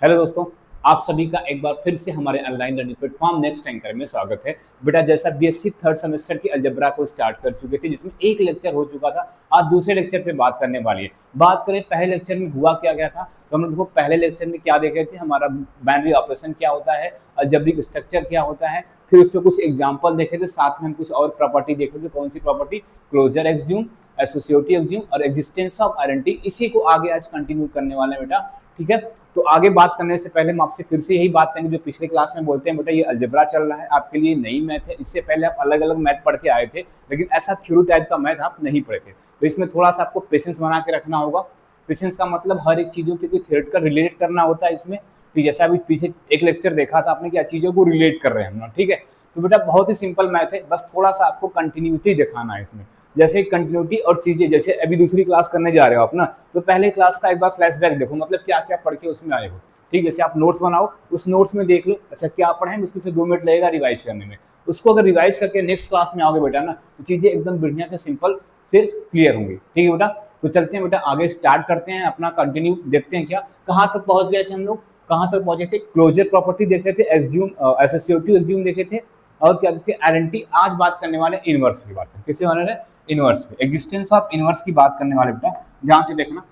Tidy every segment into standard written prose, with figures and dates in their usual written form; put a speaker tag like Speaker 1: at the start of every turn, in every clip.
Speaker 1: Hello दोस्तों, आप सभी का एक बार फिर से हमारे online learning platform next anchor में स्वागत है। बेटा जैसा बीएससी थर्ड सेमेस्टर की अलजेब्रा को स्टार्ट कर चुके थे, जिसमें एक लेक्चर हो चुका था। आज दूसरे लेक्चर पे बात करने वाली है। बात करें पहले लेक्चर में हुआ क्या गया था, तो हम लोग देखो पहले लेक्चर में क्या देखे थे, हमारा बाइनरी ऑपरेशन क्या होता है, अलजेब्रिक स्ट्रक्चर क्या होता है, फिर उस पर कुछ एग्जाम्पल देखे थे, साथ में हम कुछ और प्रॉपर्टी देखे थे। कौन सी प्रॉपर्टी? क्लोजर एक्सज्यूम, एसोसिएटिव एक्सज्यूम और एग्जिस्टेंस ऑफ आइडेंटिटी। इसी को आगे आज कंटिन्यू करने वाले हैं बेटा। ठीक है, तो आगे बात करने से पहले हम आपसे फिर से यही बात करेंगे जो पिछले क्लास में बोलते हैं, बेटा ये अलजेब्रा चल रहा है, आपके लिए नई मैथ है। इससे पहले आप अलग अलग मैथ पढ़ के आए थे, लेकिन ऐसा थ्योरी टाइप का मैथ आप नहीं पढ़े थे। तो इसमें थोड़ा सा आपको पेशेंस बना के रखना होगा। पेशेंस का मतलब हर एक चीज़ों के थ्योरेटिकल रिलेट करना होता है इसमें। तो जैसा अभी पीछे एक लेक्चर देखा था आपने, क्या चीज़ों को रिलेट कर रहे हैं हम ना। ठीक है, तो बेटा बहुत ही सिंपल मैथ है, बस थोड़ा सा आपको कंटिन्यूटी दिखाना है इसमें। जैसे कंटिन्यूटी और चीजें, जैसे अभी दूसरी क्लास करने जा रहे हो आप ना, तो पहले क्लास का एक बार फ्लैशबैक देखो, मतलब क्या क्या पढ़ के उसमें आए हो। ठीक, जैसे आप नोट्स बनाओ, उस नोट्स में देख लो अच्छा क्या पढ़े, उसको से 2 मिनट लगेगा रिवाइज करने में। उसको अगर रिवाइज करके नेक्स्ट क्लास में आओगे बेटा ना, तो चीजें एकदम बढ़िया से सिंपल से क्लियर होंगी। ठीक है बेटा, तो चलते हैं बेटा आगे स्टार्ट करते हैं अपना कंटिन्यू। देखते हैं क्या कहाँ तक पहुंच गए थे हम लोग, कहाँ तक पहुंचे थे। क्लोजर प्रॉपर्टी देखे थे, एक्सज्यूम एसोसिएटिव एक्सज्यूम देखे थे, और क्या देखे आइडेंटिटी। आज बात करने वाले इनवर्स की बात, किससे होने रहे? इनवर्स पे, एग्जिस्टेंस ऑफ इनवर्स की बात करने वाले बेटा, ध्यान से देखना।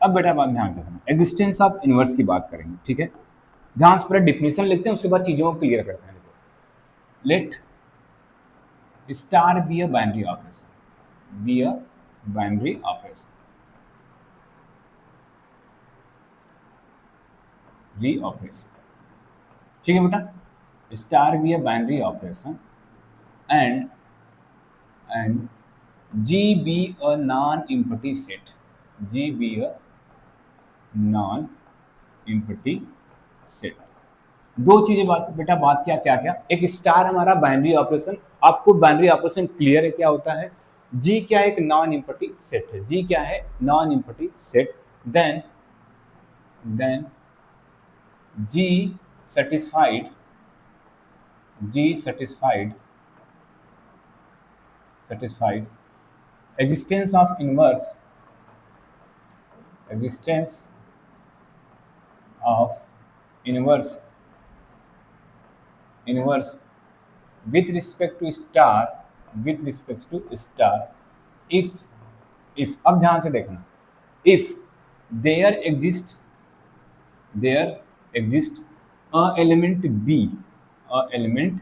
Speaker 1: अब बेटा बात ध्यान देखना, एग्जिस्टेंस ऑफ इनवर्स की बात करेंगे। ठीक है, ध्यान से पहले डिफिनेशन लिखते हैं, उसके बाद चीजों को क्लियर करते हैं। Let star be a binary operation, be a binary operation, be operation. ठीक है बेटा, star be a binary operation and G be a non-empty set, G be a non-empty set। दो चीजें बात बेटा, बात क्या क्या क्या, एक स्टार हमारा बाइनरी ऑपरेशन, आपको बाइनरी ऑपरेशन क्लियर है क्या होता है। जी क्या एक नॉन इम्पटी सेट है, जी क्या है non empty set. Then G satisfied, G satisfied existence of inverse, existence of inverse, inverse with respect to star, with respect to star, if अब ध्यान से देखना, if there exist, there exist a element b, a element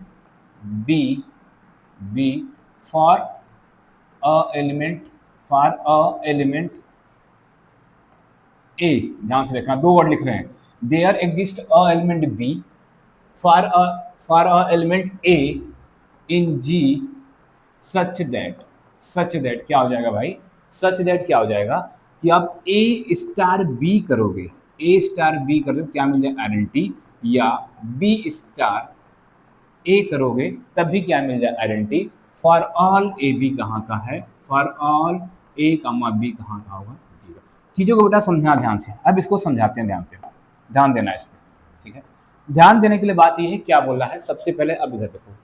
Speaker 1: b, b for a element, for a element ए, ध्यान से देखना, दो word लिख रहे हैं। There exist a element b for a element a in G such that क्या हो जाएगा भाई, सच दैट क्या हो जाएगा कि आप ए स्टार बी करोगे, ए स्टार बी करोगे क्या मिल जाए आइडेंटिटी, या बी स्टार ए करोगे तब भी क्या मिल जाए identity. For all a b कहाँ का है, for all a comma b कहाँ का होगा, जीरो। चीज़ों को बेटा समझना ध्यान से, अब इसको समझाते हैं ध्यान से, ध्यान देना इस पर। ठीक है, ध्यान देने के लिए बात ये है क्या बोला है। सबसे पहले अब इधर देखो,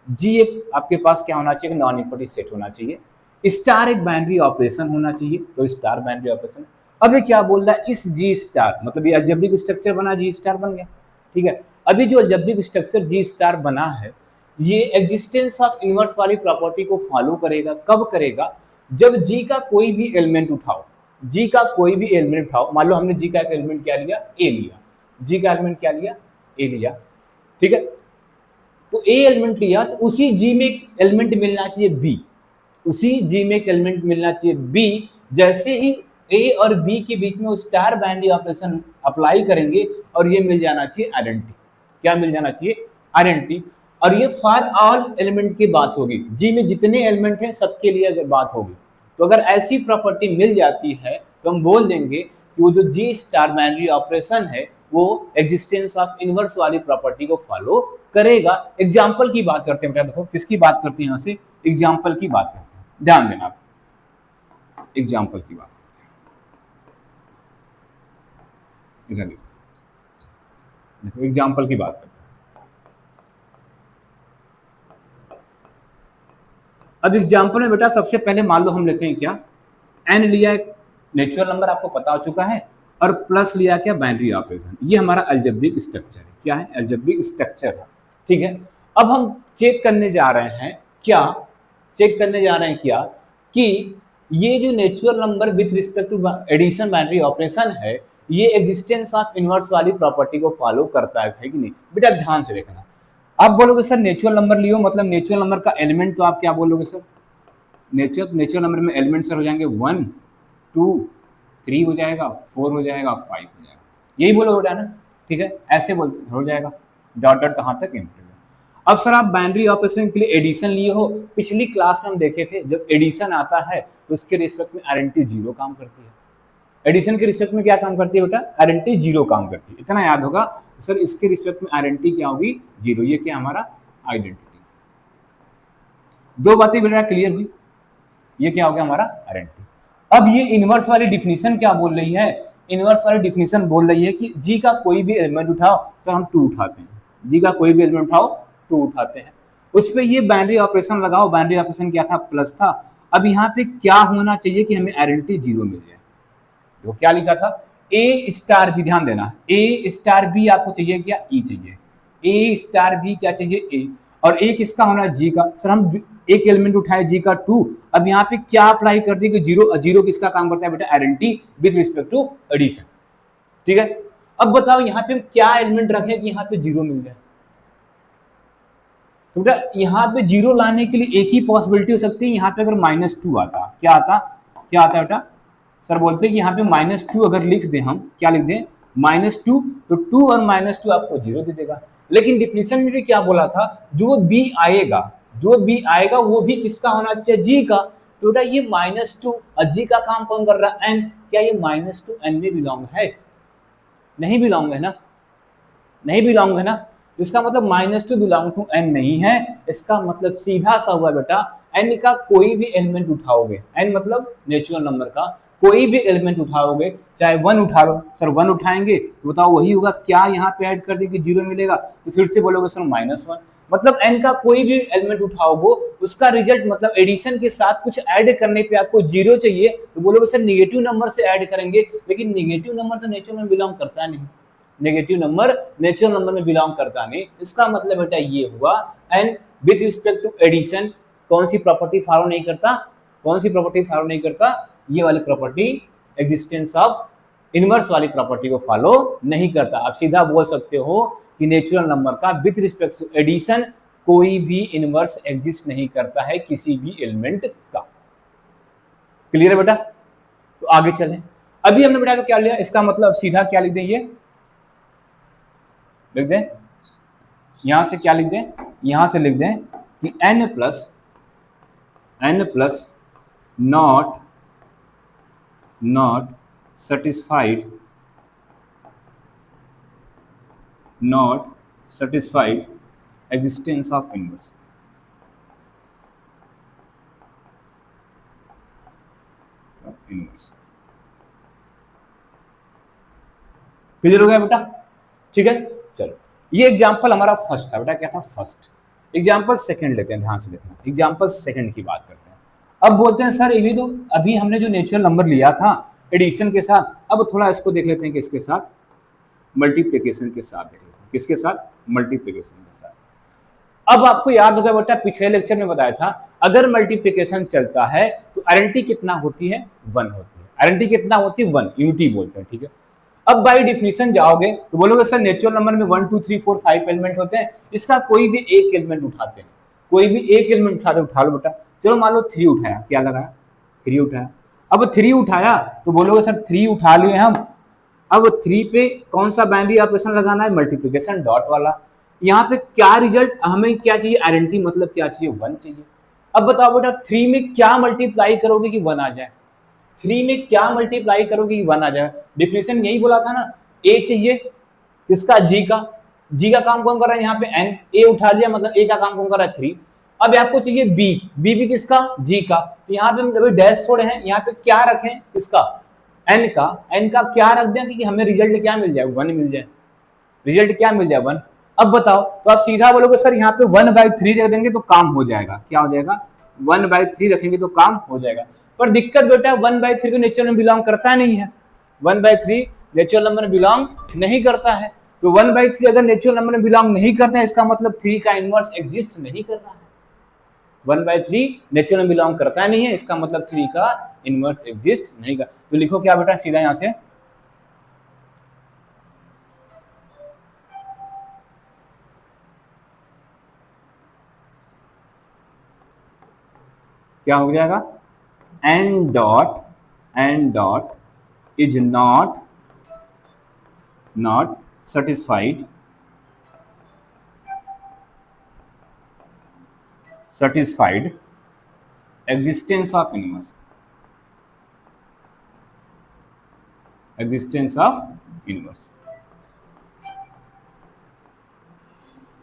Speaker 1: जी एक आपके पास क्या होना चाहिए, नॉन इम्पटी सेट होना चाहिए, स्टार एक बाइनरी ऑपरेशन होना चाहिए, तो स्टार बाइनरी ऑपरेशन। अब ये क्या बोल रहा है, इस जी स्टार मतलब ये अलजेब्रिक स्ट्रक्चर बना, जी स्टार बन गया। ठीक है, अभी जो अलजेब्रिक स्ट्रक्चर जी स्टार बना है, ये एग्जिस्टेंस ऑफ इनवर्स वाली प्रॉपर्टी को फॉलो करेगा। कब करेगा? जब जी का कोई भी एलिमेंट उठाओ, जी का कोई भी एलिमेंट उठाओ, मान लो हमने जी का एक एलिमेंट क्या लिया, ए लिया, जी का एलिमेंट क्या लिया, ए लिया। ठीक है, तो ए एलिमेंट लिया तो उसी जी में एक एलिमेंट मिलना चाहिए बी, उसी जी में एक एलिमेंट मिलना चाहिए बी। जैसे ही ए और बी के बीच में वो स्टार बाइनरी ऑपरेशन अप्लाई करेंगे और ये मिल जाना चाहिए आइडेंटिटी। क्या मिल जाना चाहिए? आइडेंटिटी। और ये फॉर ऑल एलिमेंट की बात होगी, जी में जितने एलिमेंट हैं सबके लिए अगर बात होगी, तो अगर ऐसी प्रॉपर्टी मिल जाती है तो हम बोल देंगे कि वो जो जी स्टार बाइनरी ऑपरेशन है वो एग्जिस्टेंस ऑफ इनवर्स वाली प्रॉपर्टी को फॉलो करेगा। एग्जाम्पल की बात करते हैं बेटा, देखो किसकी बात करते हैं, यहाँ से एग्जाम्पल की बात करते हैं, ध्यान देना। एग्जाम्पल की बात, एग्जाम्पल की बात करते हैं। अब एग्जाम्पल में बेटा सबसे पहले मान लो हम लेते हैं क्या, एन लिया एक नेचुरल नंबर आपको पता हो चुका है, और प्लस लिया क्या, बाइनरी ऑपरेशन। ये हमारा अलजेब्रिक स्ट्रक्चर है। क्या है, अलजेब्रिक स्ट्रक्चर है। ठीक है, अब हम चेक करने जा रहे हैं क्या, चेक करने जा रहे हैं क्या कि ये जो natural number with respect to addition binary operation है, ये एग्जिस्टेंस ऑफ इनवर्स वाली प्रॉपर्टी को फॉलो करता है कि नहीं। बेटा ध्यान से देखना, आप बोलोगे सर नेचुरल नंबर लियो, मतलब नेचुरल नंबर का एलिमेंट तो आप क्या बोलोगे सर, नेचुरल नंबर में एलिमेंट सर हो जाएंगे 1 2 3 हो जाएगा, 4 हो जाएगा, 5 हो जाएगा, यही बोलोगे बेटा ना। ठीक है, ऐसे बोलते हो जाएगा, डॉट डॉट कहाँ तक इंटीजर। अब सर आप बाइनरी ऑपरेशन के लिए एडिशन लिए हो, पिछली क्लास में हम देखे थे जब एडिशन आता है तो उसके रिस्पेक्ट में आरएनटी 0 काम करती है। एडिशन के रिस्पेक्ट में क्या काम करती है बेटा, आरएनटी 0 काम करती है, इतना याद होगा। सर इसके रिस्पेक्ट में आरएनटी क्या होगी, 0। ये क्या हमारा आइडेंटिटी। दो बातें बेटा क्लियर हुई, ये क्या हो गया हमारा आरएनटी। अब ये इनवर्स वाली डिफिनीशन क्या बोल रही है, इनवर्स वाली डिफिनीशन बोल रही है कि जी का कोई भी एलिमेंट उठाओ, सर हम 2 उठाते हैं, जी का कोई भी एलिमेंट उठाओ 2 उठाते हैं, उस पर ये बाइनरी ऑपरेशन लगाओ। बाइनरी ऑपरेशन क्या था, प्लस था। अब यहाँ पे क्या होना चाहिए कि हमें आइडेंटिटी 0 मिल जाए। वो क्या लिखा था, ए स्टार बी, ध्यान देना, ए स्टार बी आपको चाहिए क्या, ई चाहिए, ए स्टार बी क्या चाहिए, ए, और ए किसका होना, जी का। सर हम एक एलिमेंट उठाए जी का 2, अब यहाँ पे क्या अप्लाई कर दी कि 0, 0 किसका काम करता है बेटा, identity with respect to addition. ठीक है, अब बताओ यहाँ पे हम क्या एलिमेंट रखें कि यहाँ पे 0 मिल जाए। तो बेटा यहाँ पे 0 लाने के लिए एक ही पॉसिबिलिटी हो सकती है, यहाँ पे अगर -2 आता, क्या आता, क्या आता बेटा, सर बोलते हैं कि यहाँ पे -2 अगर लिख दें, हम क्या लिख दें, -2, तो 2 और -2 आपको 0 दे देगा। लेकिन डिफिनीशन में भी क्या बोला था, जो बी आएगा, जो बी आएगा वो भी किसका होना चाहिए, जी का। तो बेटा ये -2 और जी का काम कौन कर रहा है, एन, क्या ये -2 एन में बिलोंग है, नहीं बिलोंग है ना, नहीं बिलोंग है ना। इसका मतलब -2 बिलोंग टू एन नहीं है, इसका मतलब सीधा सा हुआ बेटा, एन का कोई भी एलिमेंट उठाओगे, एन मतलब नेचुरल नंबर का कोई भी एलिमेंट उठाओगे, चाहे 1 उठा लो, सर 1 उठाएंगे तो बताओ वही होगा, क्या यहाँ पे ऐड कर देंगे 0 मिलेगा, तो फिर से बोलोगे सर -1, मतलब एन का कोई भी एलिमेंट उठाओगे उसका रिजल्ट, मतलब एडिशन के साथ कुछ ऐड करने पे आपको 0 चाहिए, तो बोलोगे सर निगेटिव नंबर से ऐड करेंगे, लेकिन निगेटिव नंबर तो नेचुरल में बिलोंग करता नहीं, नेगेटिव नंबर नेचुरल नंबर में बिलोंग करता नहीं। इसका मतलब बेटा ये हुआ, and with respect to addition कौन सी प्रॉपर्टी फॉलो नहीं करता, कौन सी प्रॉपर्टी फॉलो नहीं करता, ये वाली प्रॉपर्टी, एग्जिस्टेंस ऑफ इनवर्स वाली प्रॉपर्टी को फॉलो नहीं करता। आप सीधा बोल सकते हो कि नेचुरल नंबर का विद रिस्पेक्ट टू एडिशन कोई भी इनवर्स एग्जिस्ट नहीं करता है किसी भी एलिमेंट का। क्लियर है बेटा, तो आगे चलें। अभी हमने बेटा क्या लिया, इसका मतलब सीधा क्या लिख दें, ये लिख दें, यहां से क्या लिख दें, यहां से लिख दें कि n plus not satisfied existence of inverse। Clear हो गया बेटा, ठीक है। चलो ये एग्जांपल हमारा फर्स्ट था बेटा, क्या था, फर्स्ट। एग्जांपल सेकंड लेते हैं, ध्यान से देखना, एग्जांपल सेकंड की बात करते हैं। अब बोलते हैं सर ये तो अभी हमने जो नेचुरल नंबर लिया था एडिशन के साथ, अब थोड़ा इसको देख लेते हैं कि इसके साथ मल्टीप्लिकेशन के साथ देख लेते हैं, किसके साथ, मल्टीप्लिकेशन के साथ। अब आपको याद होगा बेटा पिछले लेक्चर में बताया था, अगर मल्टीप्लिकेशन चलता है तो आइडेंटिटी कितना होती है, 1 होती है। आइडेंटिटी कितना होती है, 1, यूनिटी बोलते हैं, ठीक है। अब बाय डिफिनीशन जाओगे तो बोलोगे सर नेचुरल नंबर में 1 2 3 4 5 एलिमेंट होते हैं, इसका कोई भी एक एलिमेंट उठाते हैं, कोई भी एक एलिमेंट उठाते, उठा लो बेटा। चलो मान लो 3 उठाया, क्या लगाया, 3 उठाया। अब 3 उठाया तो बोलोगे सर 3 उठा लिए हम, अब 3 पे कौन सा बाइनरी ऑपरेशन लगाना है, मल्टीप्लिकेशन डॉट वाला। यहाँ पे क्या रिजल्ट हमें क्या चाहिए, आइडेंटिटी मतलब क्या चाहिए, 1 चाहिए। अब बताओ बेटा 3 में क्या मल्टीप्लाई करोगे कि 1 आ जाए, 3 में क्या मल्टीप्लाई करोगे कि 1 आ जाए। डिफिनेशन यही बोला था ना, ए चाहिए किसका, जी का, जी का काम कौन कर रहा है यहाँ पे, एन, ए उठा लिया मतलब ए का काम कौन कर रहा है, 3। अब आपको चाहिए बी, बी भी किसका, जी का। तो यहाँ पे हम जब डैश छोड़े हैं, यहाँ पे क्या रखें, किसका, एन का, एन का क्या रख दें कि हमें रिजल्ट क्या मिल जाए, 1 मिल जाए, रिजल्ट क्या मिल जाए, 1। अब बताओ, तो आप सीधा बोलोगे सर यहाँ पे 1/3 रख देंगे तो काम हो जाएगा, क्या हो जाएगा, 1/3 रखेंगे तो काम हो जाएगा। पर दिक्कत बेटा 1/3 तो नेचुरल में बिलोंग करता नहीं है, 1/3 नेचुरल नंबर में बिलोंग नहीं करता है। तो 1/3 अगर नेचुरल नंबर में बिलोंग नहीं करता है, इसका मतलब 3 का इनवर्स एग्जिस्ट नहीं कर रहा है। 1/3 नेचुरल में बिलोंग करता नहीं है, इसका मतलब 3 का इनवर्स एग्जिस्ट नहीं कर। तो लिखो क्या बेटा सीधा यहां से, क्या हो जाएगा, N dot is not satisfied existence of universe,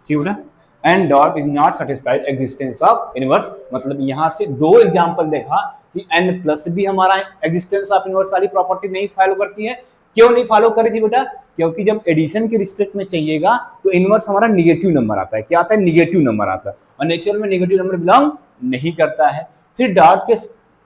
Speaker 1: ठीक बेटा, and dot is not satisfied existence of universe. मतलब यहां से दो एग्जांपल देखा कि n प्लस भी हमारा एग्जिस्टेंस ऑफ यूनिवर्स वाली प्रॉपर्टी नहीं फॉलो करती है। क्यों नहीं फॉलो करी थी बेटा, क्योंकि जब एडिशन के रिस्पेक्ट में चाहिएगा तो इनवर्स हमारा निगेटिव नंबर आता है, क्या आता है, निगेटिव नंबर आता है, और नेचुरल में निगेटिव नंबर बिलोंग नहीं करता है। फिर डॉट के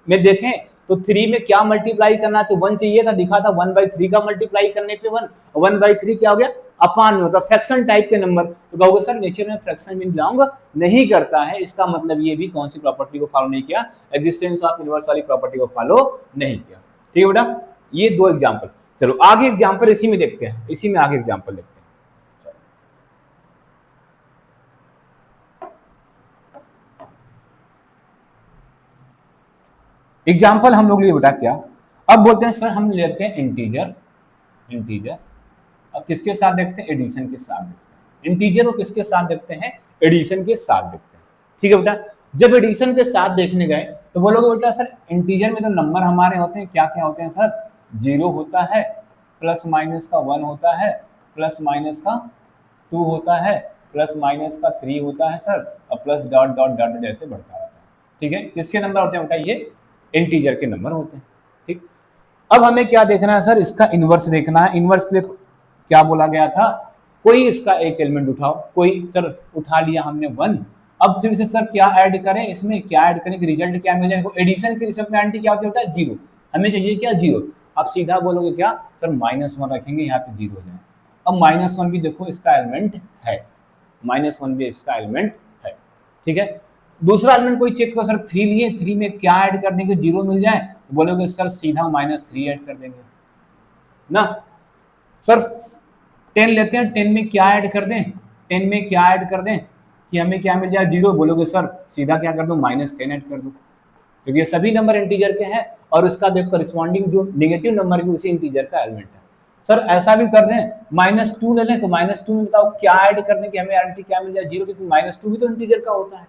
Speaker 1: में देखें तो 3 में क्या मल्टीप्लाई करना, तो 1 चाहिए था, दिखा था 1/3 का मल्टीप्लाई करने पे 1, 1/3 क्या हो गया, अपान में, मतलब फ्रैक्शन टाइप के नंबर। तो कहोगे सर नेचर में फ्रैक्शन में बिलोंग नहीं करता है, इसका मतलब ये भी कौन सी प्रॉपर्टी को फॉलो नहीं किया, एग्जिस्टेंस ऑफ यूनिवर्स वाली प्रॉपर्टी को फॉलो नहीं किया। ठीक है बेटा, ये दो एग्जांपल। चलो आगे एग्जांपल इसी में देखते हैं, इसी में आगे एग्जांपल देखते हैं। एग्जाम्पल हम लोग लिए बेटा क्या, अब बोलते हैं सर हम लेते हैं इंटीजर, अब किसके साथ देखते हैं, एडिशन के साथ देखते हैं। इंटीजर को किसके साथ देखते हैं, एडिशन के साथ देखते हैं। ठीक है बेटा, जब एडिशन के साथ देखने गए तो बोलोगे बेटा सर इंटीजर में तो नंबर हमारे होते हैं, क्या क्या होते हैं सर, 0 होता है, प्लस माइनस का 1 होता है, प्लस माइनस का 2 होता है, प्लस माइनस का 3 होता है सर, और प्लस डॉट डॉट डॉट ऐसे बढ़ता रहता है। ठीक है, किसके नंबर होते हैं बेटा, ये इंटीजर के नंबर होते हैं। ठीक, अब हमें क्या देखना है सर, इसका इनवर्स देखना है। इनवर्स के लिए क्या बोला गया था, कोई इसका एक एलिमेंट उठाओ, कोई सर उठा लिया हमने 1, अब फिर से सर क्या ऐड करें, इसमें क्या ऐड करें कि रिजल्ट क्या मिल जाए, एडिशन की रिस्पेक्ट क्या होती है, 0, हमें चाहिए क्या, 0। आप सीधा बोलोगे क्या सर, -1 रखेंगे, यहाँ पे 0 हो जाए। अब -1 भी देखो इसका एलिमेंट है, -1 भी इसका एलिमेंट है। ठीक है, दूसरा एलिमेंट कोई चेक करो सर, 3 लिए, 3 में क्या ऐड करने के 0 मिल जाए, तो बोलोगे सर सीधा -3 ऐड कर देंगे ना। सर 10 लेते हैं, 10 में क्या ऐड कर दें, 10 में क्या ऐड कर दें कि हमें क्या मिल जाए, 0, बोलोगे सर सीधा क्या कर दूं, -10 ऐड कर दूं, क्योंकि ये सभी नंबर इंटीजर के हैं और उसका देखो करस्पॉन्डिंग जो नेगेटिव नंबर भी उसी इंटीजर का एलिमेंट है। सर ऐसा भी कर दें, -2 ले लें, तो -2 में बताओ क्या ऐड कर दें कि हमें आंटी क्या मिल जाए, 0, क्योंकि -2 भी तो इंटीजर का होता है।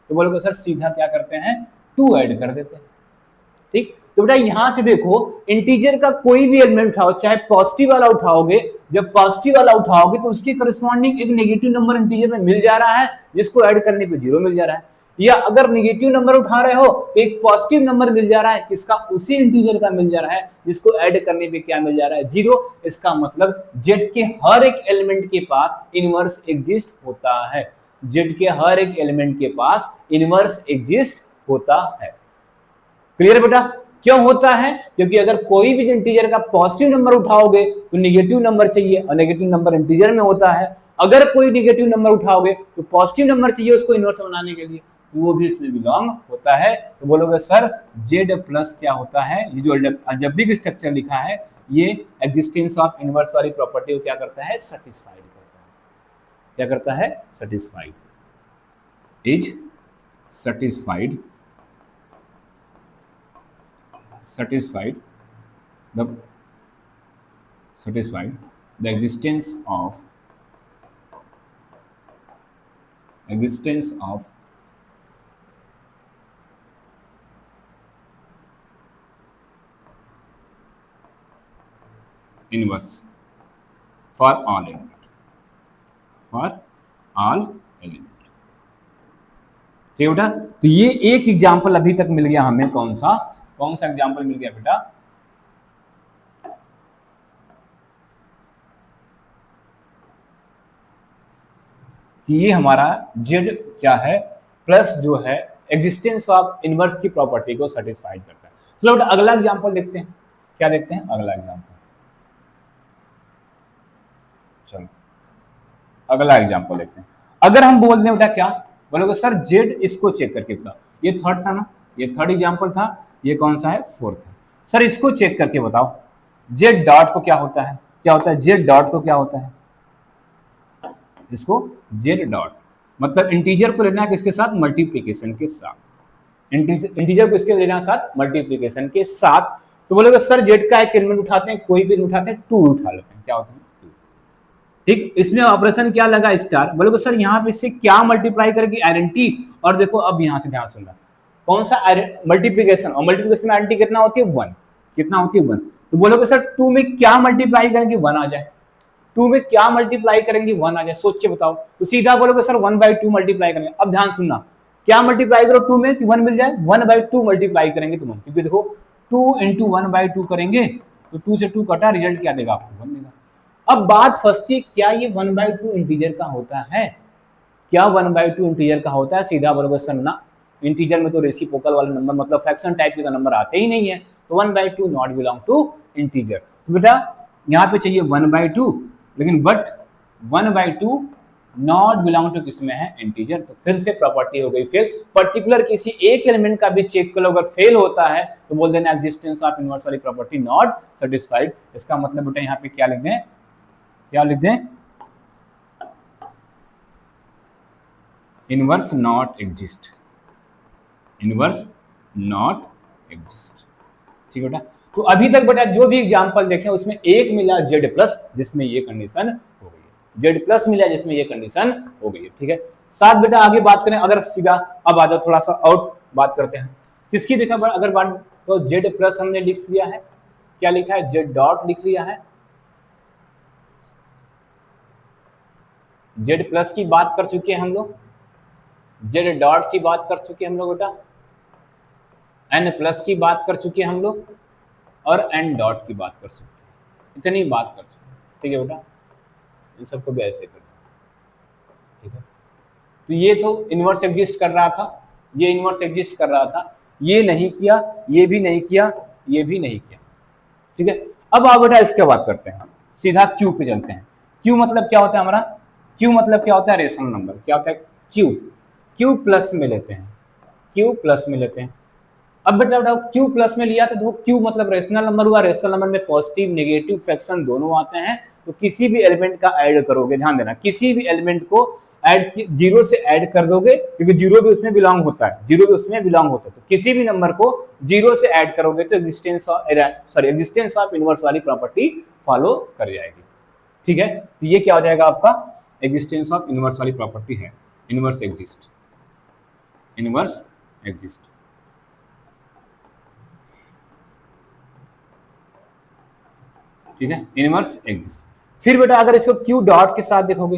Speaker 1: तो बोलोगे सर सीधा क्या करते हैं, 2 ऐड कर देते हैं। ठीक, तो बेटा यहां से देखो इंटीजर का कोई भी एलिमेंट उठाओ, चाहे पॉजिटिव वाला उठाओगे, जब पॉजिटिव वाला उठाओगे तो उसके करस्पॉन्डिंग एक नेगेटिव नंबर इंटीजर में मिल जा रहा है, जिसको ऐड करने पे 0 मिल जा रहा है। या अगर नेगेटिव नंबर उठा रहे हो तो एक पॉजिटिव नंबर मिल जा रहा है, किसका, उसी इंटीजर का मिल जा रहा है, जिसको ऐड करने पे क्या मिल जा रहा है, 0। इसका मतलब जेड के हर एक एलिमेंट के पास इनवर्स एग्जिस्ट होता है, जेड के हर एक एलिमेंट के पास इनवर्स एग्जिस्ट होता है। क्लियर बेटा, क्यों होता है, क्योंकि अगर कोई भी इंटीजर का पॉजिटिव नंबर उठाओगे तो नेगेटिव नंबर चाहिए, और नेगेटिव नंबर इंटीजर में होता है। अगर कोई नेगेटिव नंबर उठाओगे तो पॉजिटिव नंबर चाहिए उसको इनवर्स बनाने के लिए, तो वो भी इसमें बिलोंग होता है। तो बोलोगे सर जेड प्लस क्या होता है, ये जो अलजेब्रिक स्ट्रक्चर लिखा है ये एग्जिस्टेंस ऑफ इनवर्स वाली प्रॉपर्टी को क्या करता है, सेटिस्फाइड करता है। क्या करता है, satisfied, is satisfied, satisfied the existence of inverse for all element, ठीक है बेटा। तो ये एक एग्जाम्पल अभी तक मिल गया हमें, कौन सा एग्जाम्पल मिल गया बेटा, कि ये हमारा जेड क्या है, प्लस जो है एग्जिस्टेंस ऑफ इनवर्स की प्रॉपर्टी को सेटिस्फाइड करता है। चलो बेटा अगला एग्जांपल देखते हैं, क्या देखते हैं अगला एग्जांपल। चलो अगला एग्जांपल देखते हैं। अगर हम बोल दें बेटा क्या बोलोगे सर, जेड इसको चेक करके बताओ, ये थर्ड था ना, ये थर्ड एग्जांपल था, ये कौन सा है, फोर्थ है। सर इसको चेक करके बताओ, जेड डॉट को क्या होता है, क्या होता है, जेड डॉट को क्या होता है, इसको जेड डॉट मतलब इंटीजर को लेना है किसके साथ, मल्टीप्लीकेशन के साथ। इंटीजर को इसके लेना साथ मल्टीप्लीकेशन के साथ। तो बोलोगे सर जेड का एक एलिमेंट उठाते हैं, कोई भी उठाते हैं, 2 उठा लेते हैं, क्या होता है 2। ठीक, इसमें ऑपरेशन क्या लगा, स्टार। बोलोगे सर यहाँ पे इससे क्या मल्टीप्लाई करेगी, आइडेंटिटी। और देखो अब यहाँ से ध्यान सुनना, कौन सा मल्टीप्लीकेशन, और मल्टीप्लीकेशन में आइडेंटिटी कितना होती है 1, कितना होती है 1। तो बोलोगे सर 2 में क्या मल्टीप्लाई करेंगे, 1 आ जाए। 2 में क्या मल्टीप्लाई करेंगे, 1 आ जाए, सोच के बताओ। तो सीधा बोलोगे सर 1/2 मल्टीप्लाई करेंगे। अब ध्यान सुनना, क्या मल्टीप्लाई करो 2 में कि 1 मिल जाए, 1/2 मल्टीप्लाई करेंगे तुम, क्योंकि देखो 2 × 1/2 करेंगे तो 2 से 2 कटा, रिजल्ट क्या देगा आपको, 1 देगा। अब बात फंसती है, क्या ये 1/2 इंटीजर का होता है, क्या 1/2 इंटीजर का होता है। सीधा बोलोगे सर ना, इंटीजर में तो रेसिप्रोकल वाला नंबर मतलब फ्रैक्शन टाइप के नंबर आते ही नहीं है, तो 1/2 नॉट बिलोंग टू इंटीजर। तो बेटा यहाँ पे चाहिए 1/2, लेकिन बट 1/2 नॉट बिलोंग टू किसमें है, इंटीजर। तो फिर से प्रॉपर्टी हो गई फेल। पर्टिकुलर किसी एक एलिमेंट का भी चेक करो, अगर फेल होता है तो बोल देना एग्जिस्टेंस ऑफ इनवर्स वाली प्रॉपर्टी नॉट सेटिस्फाइड। इसका मतलब बेटा यहाँ पे क्या लिख दें, क्या लिख दें, inverse not exist, inverse not exist. ठीक है बेटा। तो अभी तक बेटा जो भी एग्जांपल देखें उसमें एक मिला जेड प्लस जिसमें ये कंडीशन हो गई है, जेड प्लस मिला जिसमें ये कंडीशन हो गई है। ठीक है, साथ बेटा आगे बात करें, अगर सीधा अब आ जाओ थोड़ा सा और बात करते हैं किसकी, देखा अगर बात तो जेड प्लस हमने लिख लिया है, क्या लिखा है, जेड डॉट लिख लिया है, जेड प्लस की बात कर चुके हैं हम लोग, जेड डॉट की बात कर चुके हैं हम लोग बेटा, एन प्लस की बात कर चुके हैं हम लोग, और एन डॉट की बात कर सकते हैं, इतनी बात कर सकते हैं। ठीक है बेटा, इन सबको भी ऐसे कर, ठीक है। तो ये तो इनवर्स एग्जिस्ट कर रहा था, ये इनवर्स एग्जिस्ट कर रहा था, ये नहीं किया, ये भी नहीं किया, ये भी नहीं किया। ठीक है, अब आप बेटा इसके बात करते हैं, सीधा क्यू पे चलते हैं। क्यू मतलब क्या होता है हमारा, क्यू मतलब क्या होता है, रेशनल नंबर। क्या होता है क्यू, क्यू प्लस में लेते हैं, क्यू प्लस में लेते हैं। अब बेटा बताओ क्यू प्लस में लिया तो क्यू मतलब रेशनल नंबर हुआ, रेशनल नंबर में पॉजिटिव नेगेटिव फ्रैक्शन दोनों आते हैं। तो किसी भी एलिमेंट का ऐड करोगे, ध्यान देना, किसी भी एलिमेंट को ऐड जीरो से ऐड कर दोगे, क्योंकि जीरो भी उसमें बिलोंग होता है, जीरो भी उसमें बिलोंग होता है। तो किसी भी नंबर को जीरो से ऐड करोगे तो एग्जिस्टेंस ऑफ इनवर्स वाली प्रॉपर्टी फॉलो कर जाएगी। ठीक है, तो ये क्या हो जाएगा आपका, एग्जिस्टेंस ऑफ इनवर्स वाली प्रॉपर्टी है, इनवर्स एग्जिस्ट, इनवर्स एग्जिस्ट। ठीक है, इनवर्स एग्जिस्ट। फिर बेटा अगर इसको क्यू डॉट के साथ देखोगे,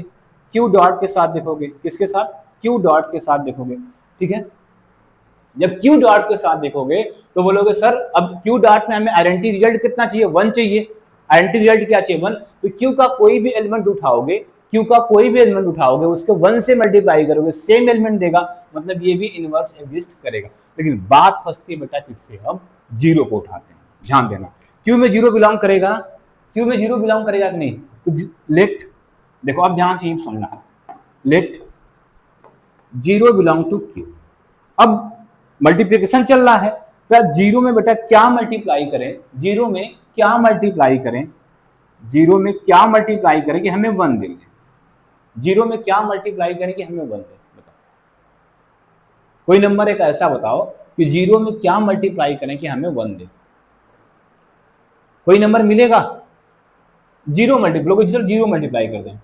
Speaker 1: क्यू डॉट के साथ देखोगे, किसके साथ, क्यू डॉट के साथ देखोगे। ठीक है, जब क्यू डॉट के साथ देखोगे तो बोलोगे सर अब क्यू डॉट में हमें आइडेंटिटी रिजल्ट कितना चाहिए, 1 चाहिए। आइडेंटिटी रिजल्ट क्या चाहिए, 1। तो क्यू का कोई भी एलिमेंट उठाओगे, क्यू का कोई भी एलिमेंट उठाओगे, उसको 1 से मल्टीप्लाई करोगे, सेम एलिमेंट देगा, मतलब ये भी इनवर्स एग्जिस्ट करेगा। लेकिन बात फंसती है बेटा किससे, हम जीरो को उठाते हैं। ध्यान देना, क्यू में जीरो बिलोंग करेगा, क्यू में जीरो बिलोंग करेगा कि नहीं। तो लेट देखो, अब ध्यान से सुनना, let zero belong to Q. अब मल्टीप्लिकेशन चल रहा है, तो जीरो में बेटा क्या मल्टीप्लाई करें, जीरो में क्या मल्टीप्लाई करें, जीरो में क्या मल्टीप्लाई करें कि हमें 1 देंगे, जीरो में क्या मल्टीप्लाई करें कि हमें 1 दें, बताओ कोई नंबर एक ऐसा बताओ कि जीरो में क्या मल्टीप्लाई करें कि हमें 1 दे। कोई नंबर मिलेगा, जीरो मल्टीप्लाई, जीरो मल्टीप्लाई कर दें,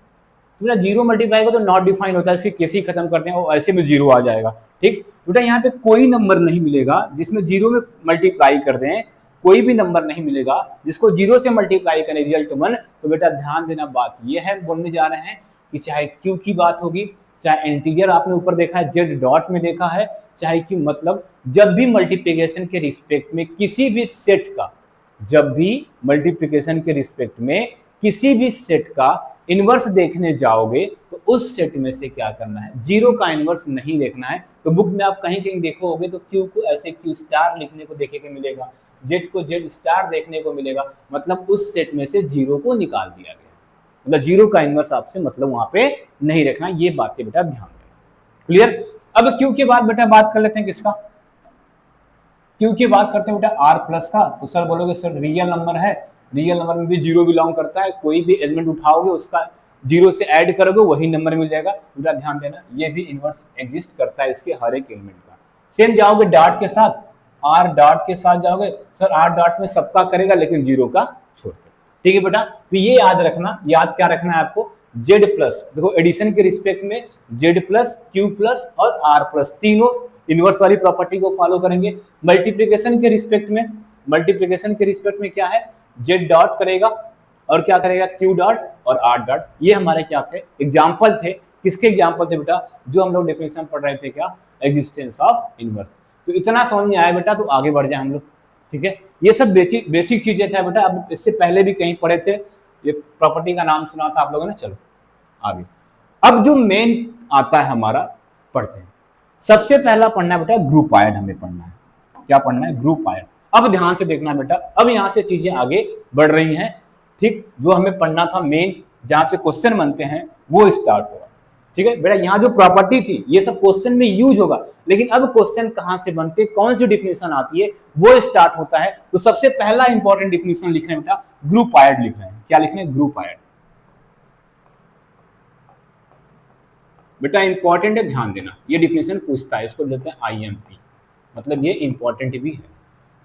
Speaker 1: तो जीरो मल्टीप्लाई को तो नॉट डिफाइन होता है, इसकी केस ही खत्म करते हैं और ऐसे में जीरो आ जाएगा। ठीक बेटा, यहाँ पे कोई नंबर नहीं मिलेगा जिसमें जीरो में मल्टीप्लाई कर दें, कोई भी नंबर नहीं मिलेगा जिसको जीरो से मल्टीप्लाई करें रिजल्ट 1। तो बेटा ध्यान देना, बात ये है, बोलने जा रहे हैं कि चाहे क्यू की बात होगी, चाहे इंटीजर आपने ऊपर देखा है जेड डॉट में देखा है, चाहे कि मतलब जब भी मल्टीप्लिकेशन के रिस्पेक्ट में किसी भी सेट का, जब भी मल्टीप्लिकेशन के रिस्पेक्ट में किसी भी सेट का इनवर्स देखने जाओगे तो उस सेट में से क्या करना है, जीरो का इनवर्स नहीं देखना है। तो बुक में आप कहीं कहीं देखोगे तो क्यू को ऐसे क्यू स्टार लिखने को देखे के मिलेगा, जेड को जेड स्टार देखने को मिलेगा, मतलब उस सेट में से जीरो को निकाल दिया गया, मतलब जीरो का इनवर्स आपसे मतलब वहां पे नहीं रखना। ये बातें बेटा ध्यान देना। क्लियर। अब क्यू के बाद बेटा बात कर लेते हैं किसका, क्यू की बात करते हैं बेटा आर प्लस का। तो सर बोलोगे सर रियल नंबर है, रियल नंबर में भी जीरो बिलोंग करता है, कोई भी एलिमेंट उठाओगे उसका जीरो से ऐड करोगे वही नंबर मिल जाएगा। बेटा ध्यान देना ये भी इनवर्स एग्जिस्ट करता है इसके हर एक एलिमेंट का। सेम जाओगे डॉट के साथ, आर डॉट के साथ जाओगे, सर आर डॉट में सबका करेगा लेकिन जीरो का छोड़ के। ठीक है बेटा, तो ये याद रखना, याद क्या रखना है आपको, जेड प्लस, देखो एडिशन के रिस्पेक्ट में जेड प्लस, क्यू प्लस और आर प्लस तीनों इनवर्स वाली प्रॉपर्टी को फॉलो करेंगे। मल्टीप्लिकेशन के रिस्पेक्ट में, मल्टीप्लिकेशन के रिस्पेक्ट में क्या है, जेड डॉट करेगा और क्या करेगा, क्यू डॉट और आर डॉट। ये हमारे क्या थे, एग्जाम्पल थे। किसके एग्जाम्पल थे बेटा, जो हम लोग डेफिनेशन पढ़ रहे थे, क्या, एग्जिस्टेंस ऑफ इनवर्स। तो इतना समझ में आया बेटा, तो आगे बढ़ जाए हम लोग। ठीक है, ये सब बेसिक चीजें थे बेटा। अब इससे पहले भी कहीं पढ़े थे, ये प्रॉपर्टी का नाम सुना था आप लोगों ने। चलो आगे, अब जो मेन आता है हमारा, पढ़ते हैं। सबसे पहला पढ़ना है बेटा ग्रुपायड, हमें पढ़ना है। क्या पढ़ना है, ग्रुपायड। अब ध्यान से देखना बेटा, अब यहां से चीजें आगे बढ़ रही हैं। ठीक, जो हमें पढ़ना था मेन, जहां से क्वेश्चन बनते हैं वो स्टार्ट होगा। ठीक है बेटा, यहाँ जो प्रॉपर्टी थी ये सब क्वेश्चन में यूज होगा, लेकिन अब क्वेश्चन कहां से बनते, कौन सी डिफिनेशन आती है, वो स्टार्ट होता है। तो सबसे पहला इंपॉर्टेंट डिफिनेशन लिख रहे हैं बेटा, ग्रुपायड लिख रहे हैं। क्या लिख रहे हैं, ग्रुपायड। बेटा इंपॉर्टेंट है, ध्यान देना, ये डिफिनेशन पूछता है, इसको बोलते हैं आईएमपी, मतलब ये इंपॉर्टेंट भी है।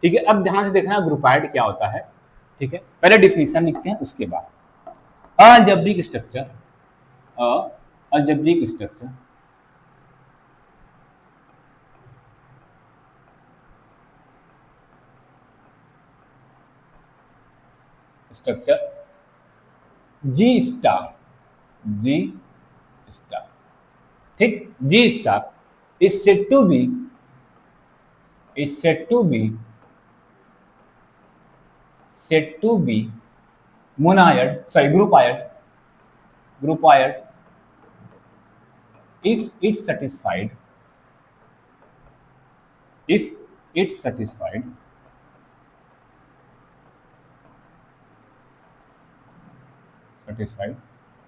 Speaker 1: ठीक है, अब ध्यान से देखना ग्रुपायड क्या होता है। ठीक है, पहले डिफिनेशन लिखते हैं, उसके बाद algebraic structure, algebraic structure structure G star, G star. ठीक, G star is said to be, is said to be monoid, sorry, groupoid if it's satisfied,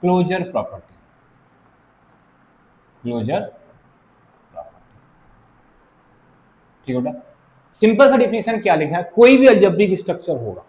Speaker 1: closure property, ठीक है बेटा। सिंपल सा डिफिनेशन क्या लिखा है, कोई भी अलजेब्रिक स्ट्रक्चर होगा,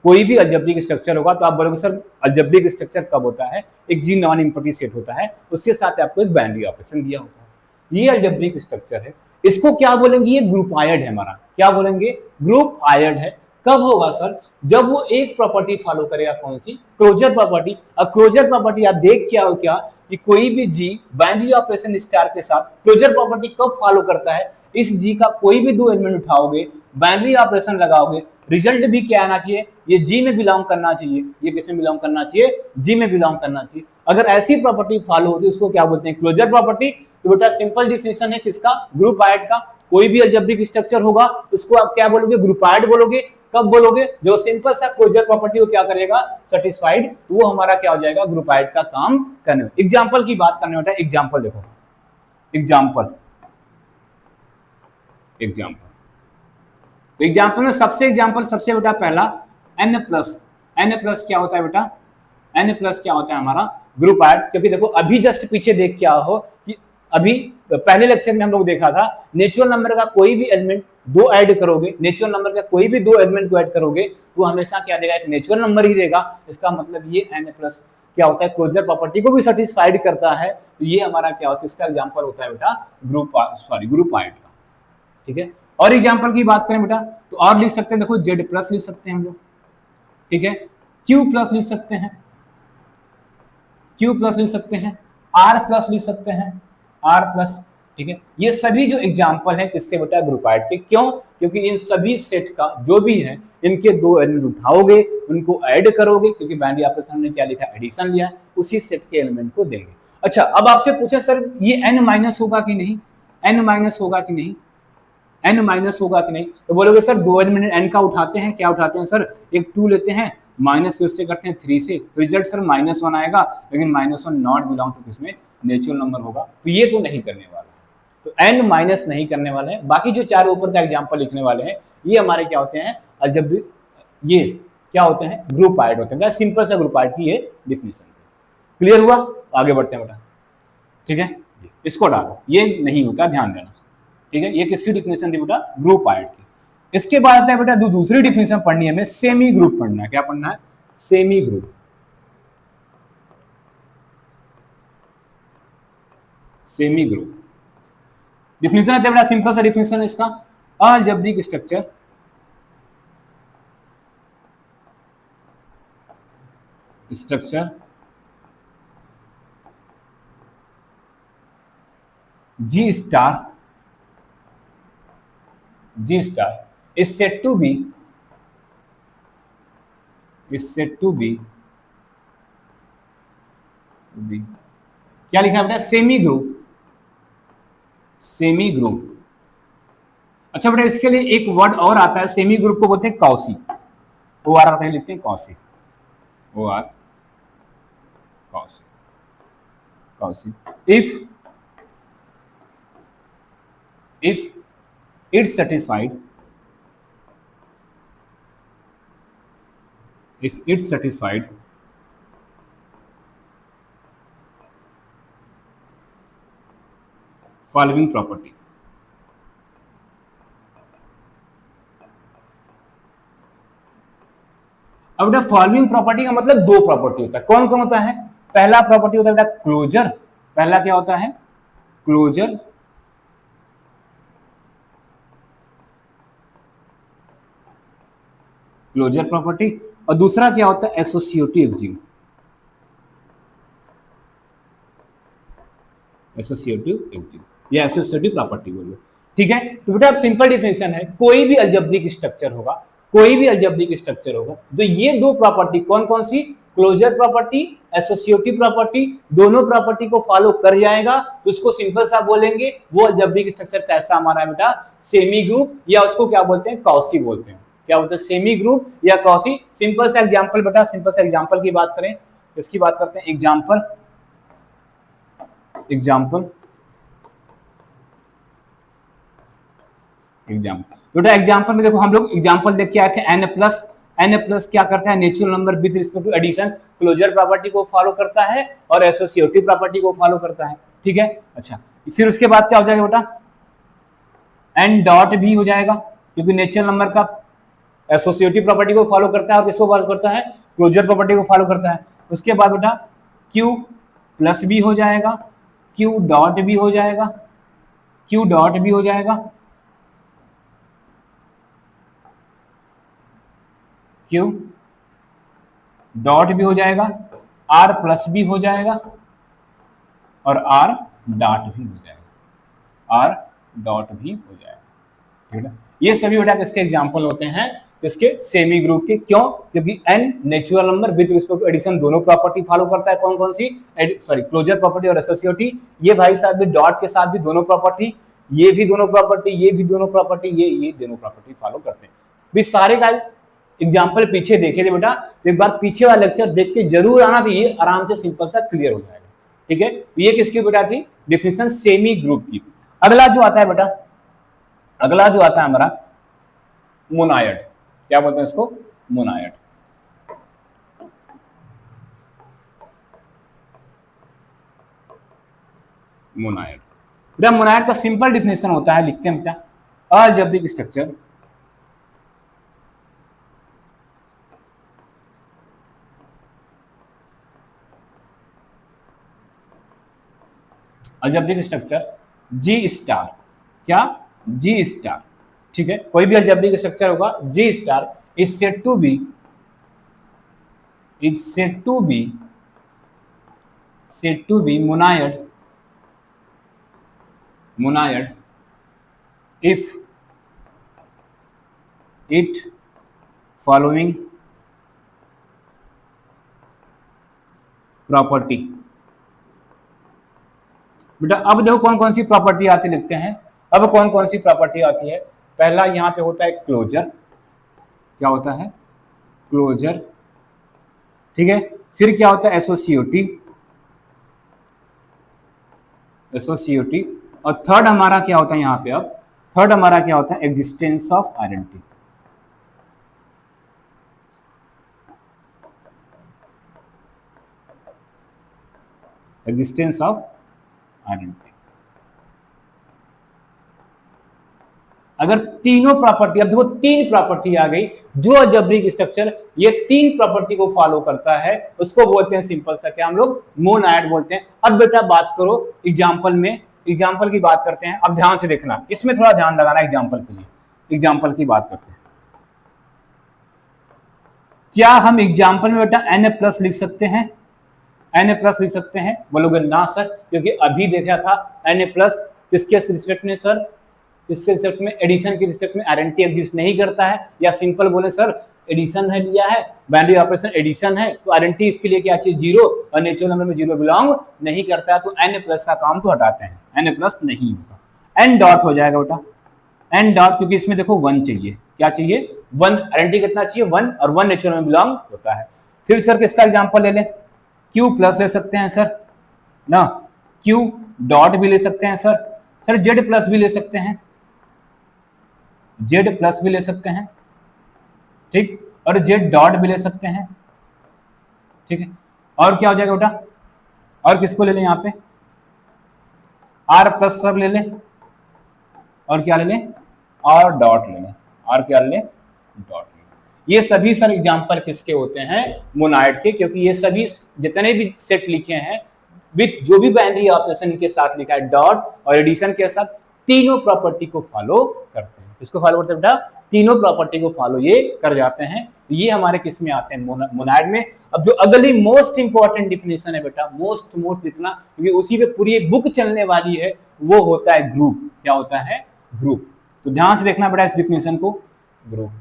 Speaker 1: कोई भी अलजेब्रिक स्ट्रक्चर होगा, तो आप बोलोगे सर अलजेब्रिक स्ट्रक्चर कब होता है, एक जी नॉन इम्पॉर्टेंट सेट होता है, उसके साथ आपको एक बाइनरी ऑपरेशन दिया होता है, ये अलजेब्रिक स्ट्रक्चर है। इसको क्या बोलेंगे, ये ग्रुपायड है हमारा। क्या बोलेंगे, ग्रुपायड है। कब होगा सर, जब वो एक प्रॉपर्टी फॉलो करेगा, कौन सी, क्लोजर प्रॉपर्टी। अब क्लोजर प्रॉपर्टी आप देख क्या हो, क्या कि कोई भी जी बाइनरी ऑपरेशन स्टार के साथ क्लोजर प्रॉपर्टी कब फॉलो करता है, इस जी का कोई भी दो एलिमेंट उठाओगे, बाइनरी ऑपरेशन लगाओगे, रिजल्ट भी क्या आना चाहिए, ये जी में बिलोंग करना चाहिए। ये किसमें बिलोंग करना चाहिए, जी में बिलोंग करना चाहिए। अगर ऐसी प्रॉपर्टी फॉलो होती है उसको क्या बोलते हैं, क्लोजर प्रॉपर्टी। तो बेटा सिंपल डिफिनेशन है किसका, ग्रुपायड का। कोई भी अलजेब्रिक स्ट्रक्चर होगा उसको आप क्या बोलोगे, ग्रुपायड बोलोगे। कब बोलोगे, जो सिंपल सा क्लोजर प्रॉपर्टी को क्या करेगा, सेटिस्फाइड, तो वो हमारा क्या हो जाएगा, ग्रुपायड का काम करने में। एग्जाम्पल की बात करने बेटा, एग्जाम्पल देखो, एग्जाम्पल तो एग्जाम्पल में सबसे बेटा पहला n प्लस क्या होता है बेटा, n प्लस क्या होता है हमारा, ग्रुपायड। क्योंकि देखो अभी जस्ट पीछे देख क्या हो कि अभी पहले लेक्चर में हम लोग देखा था, नेचुरल नंबर का कोई भी एलिमेंट दो ऐड करोगे, नेचुरल नंबर का कोई भी दो एलिमेंट को ऐड करोगे तो हमेशा क्या देगा, एक नेचुरल नंबर ही देगा। इसका मतलब ये n प्लस क्या होता है, क्लोजर प्रॉपर्टी को भी सेटिस्फाइड करता है। तो ये हमारा क्या होता है, इसका एग्जाम्पल होता है बेटा ग्रुपायड का। ठीक है, और एग्जाम्पल की बात करें बेटा तो और लिख सकते हैं, देखो जेड प्लस लिख सकते हैं हम लोग। ठीक है, क्यू प्लस लिख सकते हैं, आर प्लस लिख सकते हैं, आर प्लस। ठीक है, ये सभी जो एग्जाम्पल है किससे बेटा, ग्रुपायड के। क्यों, क्योंकि इन सभी सेट का जो भी है, इनके दो एलिमेंट उठाओगे, उनको ऐड करोगे, क्योंकि बाइनरी ऑपरेशन ने क्या लिखा, एडिशन लिया है, उसी सेट के एलिमेंट को देंगे। अच्छा, अब आपसे पूछे सर ये n माइनस होगा कि नहीं, n माइनस होगा कि नहीं, n माइनस होगा कि नहीं, तो बोलोगे सर 2 एलिमेंट n का उठाते हैं, क्या उठाते हैं सर, एक 2 लेते हैं, माइनस फिर से करते हैं 3 से, तो रिजल्ट सर -1 आएगा, लेकिन -1 नॉट बिलोंग टू किसमें, नेचुरल नंबर होगा, तो ये तो नहीं करने वाला है, तो n माइनस नहीं करने वाले हैं। बाकी जो 4 ऊपर का एग्जाम्पल लिखने वाले हैं ये हमारे क्या होते हैं, अलजेब्रिक, ये क्या होते हैं, ग्रुप आइड होते हैं, सिंपल सा ग्रुप आइड की ये डिफिनेशन। क्लियर हुआ, आगे बढ़ते हैं बेटा, ठीक है, इसको डालो, ये नहीं होता, ध्यान देना, ठीक है, ये किसकी डिफिनेशन थी बेटा, ग्रुप आइड की। इसके बाद आता है बेटा दूसरी डिफिनेशन पढ़नी है हमें, सेमी ग्रुप पढ़ना है, क्या पढ़ना है, semi group, semi group definition है बेटा, सिंपल सा डिफिनेशन है इसका, algebraic structure structure G star is said to be क्या लिखा है बेटा, सेमी ग्रुप। अच्छा बेटा इसके लिए एक वर्ड और आता है, सेमी ग्रुप को बोलते हैं कॉसी, ओ आर आता है, लिखते हैं कॉसी, ओ आर कॉसी। if it's satisfied following property, अब बेटा फॉलोइंग प्रॉपर्टी का मतलब 2 प्रॉपर्टी होता है, कौन कौन होता है, पहला प्रॉपर्टी होता है बेटा क्लोजर, पहला क्या होता है, क्लोजर प्रॉपर्टी, और दूसरा क्या होता है, एसोसिएटिव एग्जीम, या एसोसिएटिव प्रॉपर्टी बोलो, ठीक है। तो बेटा सिंपल डिफिनेशन है, कोई भी अलजेब्रिक स्ट्रक्चर होगा तो ये 2 प्रॉपर्टी कौन कौन सी, क्लोजर प्रॉपर्टी, एसोसिएटिव प्रॉपर्टी, दोनों प्रॉपर्टी को फॉलो कर जाएगा तो उसको सिंपल सा बोलेंगे, वो अलजेब्रिक स्ट्रक्चर कैसा हमारा बेटा, सेमी ग्रुप, या उसको क्या बोलते हैं, कॉसी बोलते हैं, क्या बोलते हैं, सेमी ग्रुप या कॉसी। सिंपल सा एग्जांपल बेटा, सिंपल सा एग्जांपल की बात करें, इसकी बात करते हैं, एग्जांपल बेटा एग्जांपल में देखो, हम लोग एग्जांपल देख के आए थे, n प्लस क्या करता है, natural number with respect to addition, closure property को फॉलो करता है और एसोसिएटिव प्रॉपर्टी को फॉलो करता है, ठीक है। अच्छा फिर उसके बाद क्या हो जाएगा बेटा, n डॉट भी हो जाएगा, क्योंकि नेचुरल नंबर का एसोसिएटिव प्रॉपर्टी को फॉलो करता है और किसको फॉलो करता है, क्लोजर प्रॉपर्टी को फॉलो करता है। उसके बाद बेटा q प्लस भी हो जाएगा, q डॉट भी हो जाएगा, q डॉट भी हो जाएगा, q डॉट भी हो जाएगा, r प्लस भी हो जाएगा और r डॉट भी हो जाएगा, r डॉट भी हो जाएगा, ठीक है। ये सभी बेटा किसके एग्जांपल होते हैं, किसके, सेमी ग्रुप के, क्यों, क्योंकि n natural number with respect to addition दोनों प्रॉपर्टी फॉलो करता है, कौन कौन सी, सॉरी क्लोजर प्रॉपर्टी और एसोसिएटिव, ये भाई साहब भी डॉट के साथ भी दोनों प्रॉपर्टी, ये भी दोनों प्रॉपर्टी, ये भी दोनों प्रॉपर्टी, ये दोनों प्रॉपर्टी फॉलो करते हैं। भी सारे का एग्जाम्पल पीछे देखे थे बेटा, एक बार पीछे वाला लेक्चर देख के जरूर आना, तो ये आराम से सिंपल सा क्लियर हो जाएगा, ठीक है। ये किसकी बेटा थी, डिफिनेशन सेमी ग्रुप की। अगला जो आता है बेटा, अगला जो आता है हमारा मोनायड, क्या बोलते हैं इसको, मोनायड। बेटा मोनायड का सिंपल डिफिनेशन होता है, लिखते हैं बेटा, algebraic structure algebraic structure G star, क्या, G स्टार, ठीक है, कोई भी अलजेब्रिक स्ट्रक्चर होगा G star is said to be monoid if it following property बेटा अब देखो कौन कौन सी प्रॉपर्टी आती लिखते हैं। अब कौन कौन सी प्रॉपर्टी आती है, पहला यहाँ पे होता है क्लोजर, क्या होता है क्लोजर, ठीक है। फिर क्या होता है एसोसिएटी, एसोसिएटी। और थर्ड हमारा क्या होता है यहाँ पे, अब थर्ड हमारा क्या होता है existence of identity, existence of identity. अगर तीनों प्रॉपर्टी, अब देखो तीन प्रॉपर्टी आ गई, जो अलजेब्रिक स्ट्रक्चर ये तीन प्रॉपर्टी को फॉलो करता है उसको बोलते हैं सिंपल सा क्या हम लोग मोनाइड बोलते हैं। अब बेटा बात करो एग्जांपल में, एग्जाम्पल की बात करते हैं। अब ध्यान से देखना, इसमें थोड़ा ध्यान लगाना एग्जाम्पल के लिए। एग्जाम्पल की बात करते हैं, क्या हम एग्जाम्पल में बेटा Na+ लिख सकते हैं, Na+ लिख सकते हैं? बोलोगे ना सर, क्योंकि अभी देखा था Na+ किसके रिस्पेक्ट में सर, किसके रिस्पेक्ट में, एडिशन के रिस्पेक्ट में आइडेंटिटी एग्जिस्ट नहीं करता है। या सिंपल बोले सर एडिशन है लिया है, बाइनरी ऑपरेशन एडिशन है, तो आइडेंटिटी इसके लिए क्या चाहिए 0, और नेचुरल नंबर में 0 बिलोंग नहीं करता है, तो Na+ का काम तो हटाते हैं, Na+ नहीं होगा। N डॉट हो जाएगा बेटा, N डॉट, क्योंकि इसमें देखो 1 चाहिए, क्या चाहिए 1, आइडेंटिटी कितना चाहिए 1, और 1 नेचुरल में बिलोंग होता है। फिर सर किसका एग्जांपल ले लें, Q+ ले सकते हैं सर ना, Q डॉट भी ले सकते हैं सर, सर Z+ भी ले सकते हैं, Z+ भी ले सकते हैं, ठीक, और Z डॉट भी ले सकते हैं, ठीक है। और क्या हो जाएगा बेटा, और किसको ले लें यहाँ पे R+ सब ले लें, और क्या ले लें और डॉट ले लें, और क्या ले लें डॉट ले लें। ये सभी सर एग्जांपल किसके होते हैं मोनाइड के, क्योंकि ये सभी जितने भी सेट लिखे हैं विथ जो भी बाइनरी ऑपरेशन के साथ लिखा है डॉट और एडिशन के साथ, तीनों प्रॉपर्टी को फॉलो करते हैं। इसको फॉलो करते हैं बेटा, तीनों प्रॉपर्टी को फॉलो ये कर जाते हैं। ये हमारे किस में आते हैं मोनाइड में। अब जो अगली मोस्ट इंपॉर्टेंट डिफिनेशन है बेटा, मोस्ट जितना, क्योंकि उसी पे पूरी बुक चलने वाली है, वो होता है ग्रुप। क्या होता है ग्रुप। तो ध्यान से देखना बेटा इस डिफिनेशन को, ग्रुप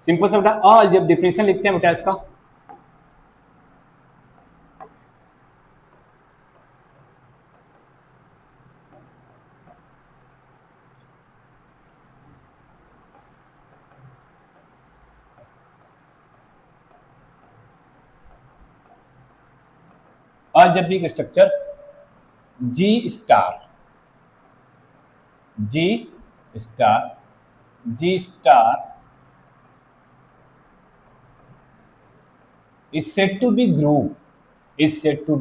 Speaker 1: सिंपल सा बेटा। और जब डिफिनेशन लिखते हैं बेटा इसका, algebraic structure G star is said to be group, is said to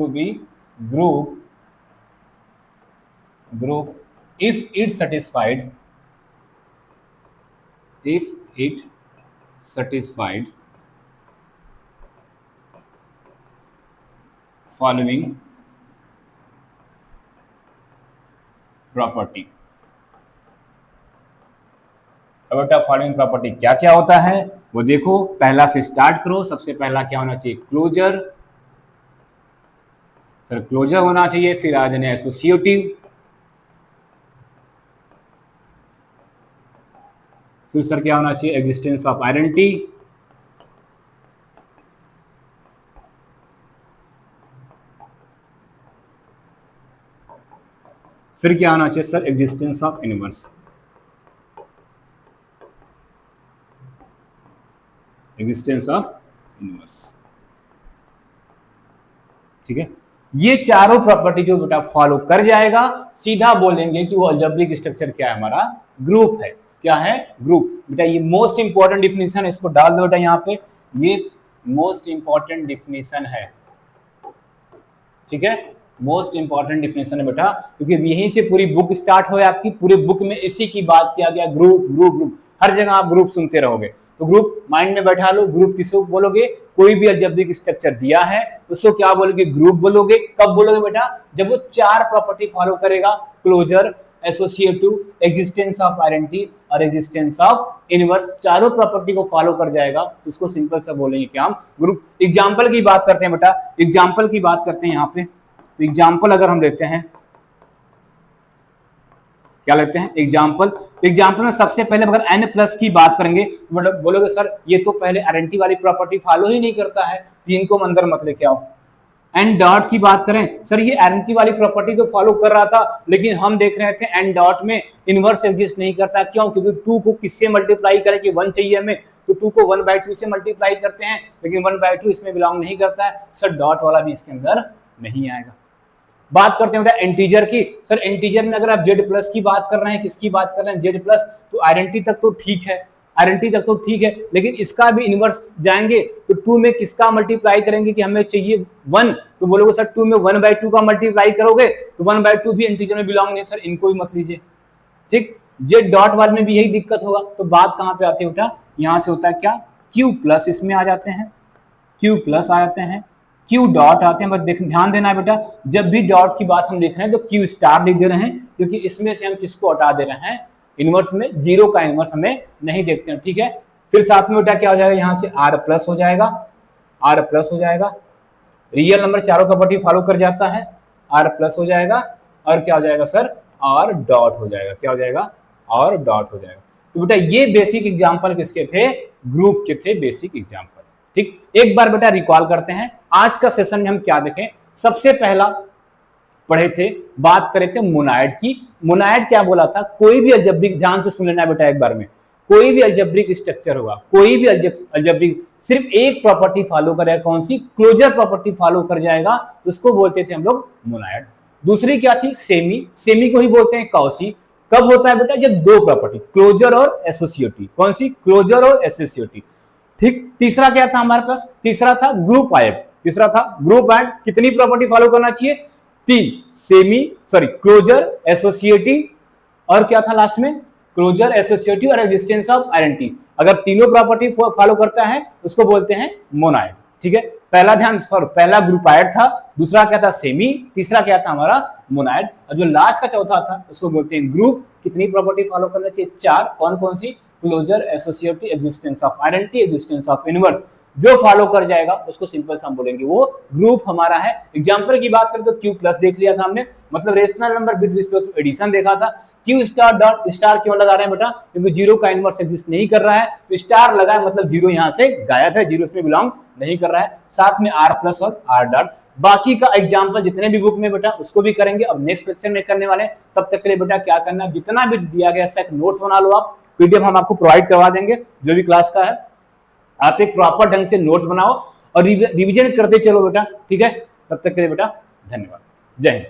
Speaker 1: be group if it satisfied following property. अब बेटा फॉलोइंग प्रॉपर्टी क्या क्या होता है वो देखो, पहला से स्टार्ट करो। सबसे पहला क्या होना चाहिए क्लोजर, सर क्लोजर होना चाहिए। फिर आ जाने एसोसिएटिव, फिर सर क्या होना चाहिए एग्जिस्टेंस ऑफ आइडेंटिटी, फिर क्या होना चाहिए sir existence of inverse, existence of inverse, ठीक है। ये चारों प्रॉपर्टी जो बेटा फॉलो कर जाएगा, सीधा बोलेंगे कि वो अलजेब्रिक स्ट्रक्चर क्या है हमारा ग्रुप है। क्या है ग्रुप। बेटा ये मोस्ट इंपॉर्टेंट डिफिनेशन है, इसको डाल दो बेटा यहाँ पे, ये मोस्ट इंपॉर्टेंट डिफिनेशन है, ठीक है। मोस्ट इंपॉर्टेंट डिफिनेशन है बेटा, क्योंकि यहीं से पूरी बुक स्टार्ट हो है आपकी। पूरी बुक में इसी की बात किया गया, ग्रुप ग्रुप ग्रुप, हर जगह आप ग्रुप सुनते रहोगे। तो ग्रुप माइंड में बैठा लो, ग्रुप किसको बोलोगे, कोई भी अलजेब्रिक स्ट्रक्चर दिया है उसको क्या बोलोगे ग्रुप बोलोगे। कब बोलोगे बेटा, जब वो चार प्रॉपर्टी फॉलो करेगा, closure, associative, existence of identity और एग्जिस्टेंस ऑफ इनवर्स, चारों प्रॉपर्टी को फॉलो कर जाएगा, उसको सिंपल सा बोलेंगे क्या हम ग्रुप। एग्जाम्पल की बात करते हैं बेटा, एग्जाम्पल की बात करते हैं यहाँ पे। तो एग्जाम्पल अगर हम लेते हैं, क्या लेते हैं एग्जाम्पल। एग्जाम्पल में सबसे पहले अगर n प्लस की बात करेंगे मतलब बोलोगे सर ये तो पहले आइडेंटिटी वाली प्रॉपर्टी फॉलो ही नहीं करता है, तो इनको अंदर मत लेके आओ। एन डॉट की बात करें, सर ये आइडेंटिटी वाली प्रॉपर्टी तो फॉलो कर रहा था, लेकिन हम देख रहे थे एन डॉट में इनवर्स एग्जिस्ट नहीं करता। क्यों? क्योंकि 2 को किससे मल्टीप्लाई करें कि 1 चाहिए हमें, तो 2 को 1/2 से मल्टीप्लाई करते हैं, लेकिन 1/2 इसमें बिलोंग नहीं करता है, सर डॉट वाला भी इसके अंदर नहीं आएगा। बात करते हैं बेटा इंटीजर की। सर इंटीजर में अगर आप जेड प्लस की बात कर रहे हैं, किसकी बात कर रहे हैं, जेड प्लस, तो आइडेंटिटी तक तो ठीक है, आइडेंटिटी तक तो ठीक है, लेकिन इसका भी इनवर्स जाएंगे तो 2 में किसका मल्टीप्लाई करेंगे कि हमें चाहिए 1, तो बोलोगे सर 2 में 1/2 का मल्टीप्लाई करोगे तो 1/2 भी इंटीजर में बिलोंग नहीं, सर इनको भी मत लीजिए। ठीक, जेड डॉट वाले में भी यही दिक्कत होगा। तो बात कहां पे आती है बेटा, यहां से होता है क्या, क्यू प्लस इसमें आ जाते हैं, क्यू प्लस आ जाते हैं, क्यू डॉट आते हैं। बस ध्यान देना है बेटा, जब भी डॉट की बात हम लिख रहे हैं तो क्यू स्टार लिख दे रहे हैं, क्योंकि इसमें से हम किसको हटा दे रहे हैं, इनवर्स में जीरो का इनवर्स हमें नहीं देखते हैं। ठीक है, फिर साथ में बेटा क्या हो जाएगा, यहां से आर प्लस हो जाएगा, आर प्लस हो जाएगा, रियल नंबर चारों प्रॉपर्टी फॉलो कर जाता है, आर प्लस हो जाएगा, और क्या हो जाएगा सर, आर डॉट हो जाएगा। क्या हो जाएगा, और डॉट हो जाएगा। तो बेटा ये बेसिक एग्जांपल किसके थे, ग्रुप के थे बेसिक एग्जांपल। ठीक, एक बार बेटा रिकॉल करते हैं आज का सेशन में हम क्या देखें। सबसे पहला पढ़े थे, बात करे थे मोनाइड की। मोनाइड क्या बोला था, कोई भी अलजेब्रिक, ध्यान से सुन लेना बेटा एक बार में, कोई भी अलजेब्रिक स्ट्रक्चर होगा, कोई भी अलजेब्रिक सिर्फ एक प्रॉपर्टी फॉलो करेगा, कौन सी, क्लोजर प्रॉपर्टी फॉलो कर जाएगा, उसको बोलते थे हम लोग मोनाइड। दूसरी क्या थी, सेमी, सेमी को ही बोलते हैं कॉची। कब होता है बेटा, जब दो प्रॉपर्टी, क्लोजर और एसोसिएटिव, कौन सी, क्लोजर और एसोसिएटिव। ठीक, तीसरा क्या था हमारे पास, तीसरा था ग्रुप ऐड, तीसरा था ग्रुप ऐड, कितनी प्रॉपर्टी फॉलो करना चाहिए, 3, सेमी सॉरी क्लोजर, एसोसिएटिव, और क्या था लास्ट में, क्लोजर, एसोसिएटिव और एग्जिस्टेंस ऑफ आइडेंटिटी। अगर तीनों प्रॉपर्टी फॉलो करता है उसको बोलते हैं मोनाइड। ठीक है, पहला ध्यान सर, पहला ग्रुप ऐड था, दूसरा क्या था सेमी, तीसरा क्या था हमारा मोनाइड, और जो लास्ट का चौथा था उसको बोलते हैं ग्रुप। कितनी प्रॉपर्टी फॉलो करना चाहिए, 4, कौन कौन सी, closure, associative, existence of identity, existence of inverse. जो फॉलो कर जाएगा उसको सिंपल से हम बोलेंगे वो ग्रुप हमारा है। एग्जांपल की बात करें तो क्यू प्लस देख लिया था हमने, मतलब rational number with respect to addition देखा था। क्यू स्टार डॉट स्टार क्यों लगा रहे हैं बेटा, क्योंकि जीरो का इनवर्स एग्जिस्ट नहीं कर रहा है, तो स्टार लगाए मतलब जीरो यहां से गायब है, जीरो इसमें बिलोंग नहीं कर रहा है। साथ में आर प्लस और आर डॉट। बाकी का एग्जांपल जितने भी बुक में बेटा उसको भी करेंगे, अब नेक्स्ट लेक्चर में करने वाले। तब तक के लिए बेटा क्या करना, जितना भी दिया गया सेट नोट्स बना लो, आप पीडीएफ हम आपको प्रोवाइड करवा देंगे जो भी क्लास का है। आप एक प्रॉपर ढंग से नोट्स बनाओ और रिवीजन करते चलो बेटा। ठीक है, तब तक के लिए बेटा धन्यवाद, जय हिंद।